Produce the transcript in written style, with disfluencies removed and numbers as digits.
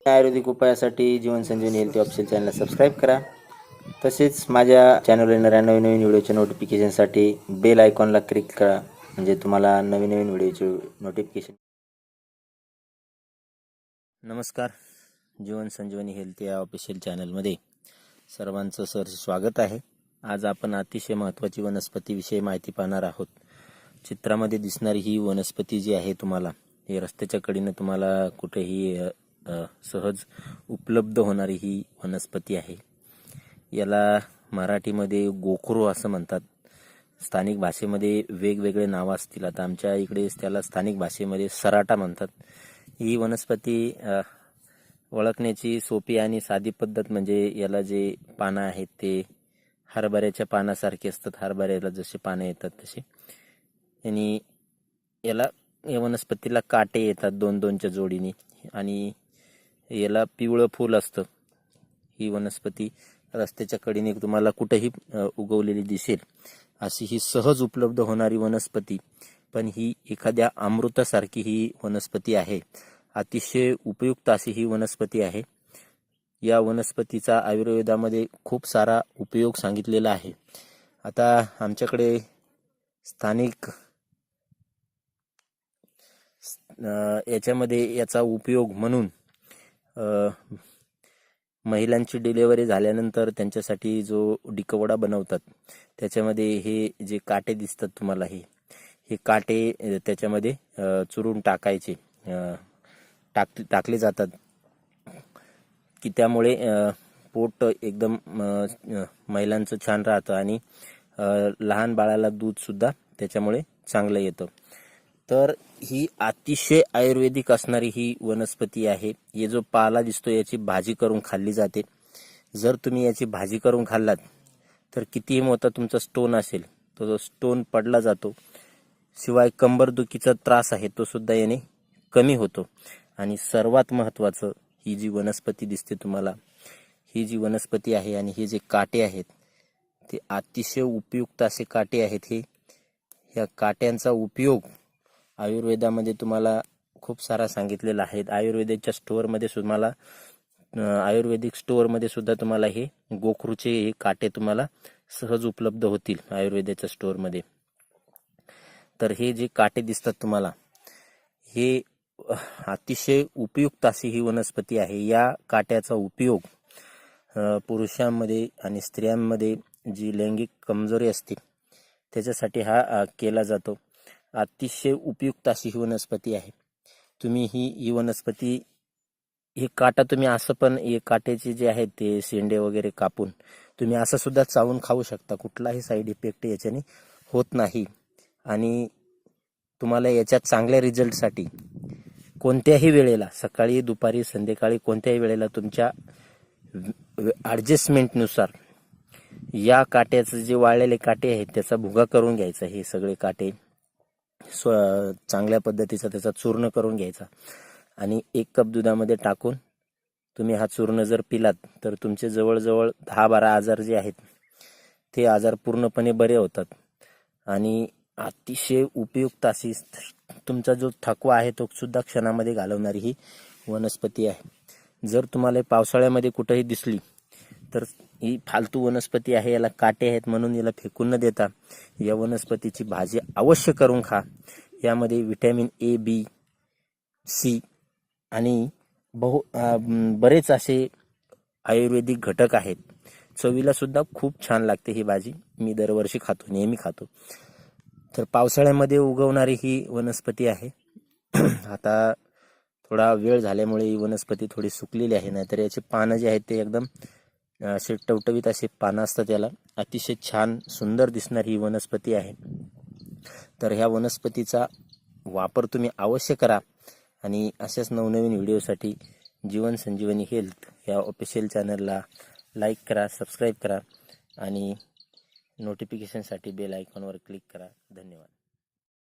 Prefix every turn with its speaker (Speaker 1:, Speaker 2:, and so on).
Speaker 1: आयुर्वेदिक उपायासाठी जीवन संजीवनी health official चॅनलला subscribe करा. तसेच माझ्या चॅनलवर येणाऱ्या नवीन नवीन व्हिडिओच्या नोटिफिकेशनसाठी बेल आयकॉनला क्लिक करा, म्हणजे तुम्हाला नवीन नवीन व्हिडिओचे नोटिफिकेशन. नमस्कार, जीवन संजीवनी हेल्थ या ऑफिशियल चॅनलमध्ये सर्वांचं सहर्ष स्वागत आहे. आज आपण अतिशय महत्त्वाची वनस्पतीविषयी माहिती पाहणार आहोत. चित्रामध्ये दिसणारी ही वनस्पती जी आहे, तुम्हाला हे रस्त्याच्या कडेने तुम्हाला कुठेही सहज उपलब्ध होणारी ही वनस्पती आहे. याला मराठीमध्ये गोखरू असं म्हणतात. स्थानिक भाषेमध्ये वेगवेगळे नावं असतील. आता आमच्या इकडे त्याला स्थानिक भाषेमध्ये सराटा म्हणतात. ही वनस्पती ओळखण्याची सोपी आणि साधी पद्धत म्हणजे याला जे पानं आहेत ते हरभऱ्याच्या पानासारखे असतात. हरभऱ्याला जसे पानं येतात तसे. आणि या वनस्पतीला काटे येतात 2-2च्या जोडीने आणि याला पिवळं फूल असतं. ही वनस्पती रस्त्याच्या कडेने तुम्हाला कुठेही उगवलेली दिसेल. अशी ही सहज उपलब्ध होणारी वनस्पती, पण ही एखाद्या अमृतासारखी ही वनस्पती आहे. अतिशय उपयुक्त अशी ही वनस्पती आहे. या वनस्पतीचा आयुर्वेदामध्ये खूप सारा उपयोग सांगितलेला आहे. आता आमच्याकडे स्थानिक याच्यामध्ये याचा उपयोग म्हणून महिलांची डिलिव्हरी झाल्यानंतर त्यांच्यासाठी जो डिकवडा बनवतात, त्याच्यामध्ये हे जे काटे दिसतात तुम्हाला, हे काटे त्याच्यामध्ये चुरून टाकायचे टाकले जातात की त्यामुळे पोट एकदम महिलांचं छान राहतं आणि लहान बाळाला दूध सुद्धा त्याच्यामुळे चांगलं येतं. तर ही अतिशय आयुर्वेदिक असणारी ही वनस्पती आहे. हे जो पाला दिसतो याची भाजी करून खाल्ली जाते. जर तुम्ही याची भाजी करून खाल्लात तर कितीही मोठा तुमचा स्टोन असेल तो स्टोन पडला जातो. शिवाय कंबरदुखीचा त्रास आहे तो सुद्धा याने कमी होतो. आणि सर्वात महत्त्वाचं, ही जी वनस्पती दिसते तुम्हाला, ही जी वनस्पती आहे आणि हे जे काटे आहेत ते अतिशय उपयुक्त असे काटे आहेत. ह्या काट्यांचा उपयोग आयुर्वेदामध्ये तुम्हाला खूप सारा सांगितलेला आहे. आयुर्वेदाच्या स्टोअरमध्ये तुम्हाला आयुर्वेदिक स्टोअरमध्ये सुद्धा तुम्हाला हे गोखरूचे हे काटे तुम्हाला सहज उपलब्ध होतील आयुर्वेदाच्या स्टोअरमध्ये. तर हे जे काटे दिसतात तुम्हाला, हे अतिशय उपयुक्त अशी ही वनस्पती आहे. या काट्याचा उपयोग पुरुषांमध्ये आणि स्त्रियांमध्ये जी लैंगिक कमजोरी असते त्याच्यासाठी हा केला जातो. अतिशय उपयुक्त अशी ही वनस्पती आहे. तुम्ही ही वनस्पती, हे काटा तुम्ही असं पण, हे काट्याचे जे आहेत ते शेंडे वगैरे कापून तुम्ही असं सुद्धा चावून खाऊ शकता. कुठलाही साईड इफेक्ट याच्याने होत नाही. आणि तुम्हाला याच्यात चांगल्या रिझल्टसाठी कोणत्याही वेळेला, सकाळी, दुपारी, संध्याकाळी, कोणत्याही वेळेला तुमच्या ॲडजस्टमेंटनुसार या काट्याचे जे वाळलेले काटे आहेत त्याचा भुगा करून घ्यायचा. हे सगळे काटे चांगल्या पद्धतीचा त्याचा चूर्ण करून घ्यायचा आणि 1 कप दुधामध्ये टाकून तुम्ही हा चूर्ण जर पिलात तर तुमचे जवळजवळ 10-12 आजार जे आहेत ते आजार पूर्णपणे बरे होतात. आणि अतिशय उपयुक्त अशी तुमचा जो थकवा आहे तो सुद्धा क्षणामध्ये घालवणारी ही वनस्पती आहे. जर तुम्हाला पावसाळ्यामध्ये कुठेही दिसली तर ही फालतू वनस्पती आहे, याला काटे आहेत म्हणून याला फेकून न देता या वनस्पतीची भाजी अवश्य करून खा. यामध्ये व्हिटॅमिन A, B, C आणि बरेच असे आयुर्वेदिक घटक आहेत. चवीला सुद्धा खूप छान लागते ही भाजी. मी दरवर्षी खातो, नेहमी खातो. तर पावसाळ्यामध्ये उगवणारी ही वनस्पती आहे. आता थोडा वेळ झाल्यामुळे ही वनस्पती थोडी सुकलेली आहे, नाहीतर याची पानं जे आहेत ते एकदम असे टवटवीत असे पानं असतात. याला अतिशय छान सुंदर दिसणारी ही वनस्पती आहे. तर ह्या वनस्पतीचा वापर तुम्ही अवश्य करा. आणि अशाच नवनवीन व्हिडिओसाठी जीवन संजीवनी हेल्थ या ऑफिशियल चॅनलला लाईक करा, सबस्क्राईब करा आणि नोटिफिकेशनसाठी बेल आयकॉनवर क्लिक करा. धन्यवाद.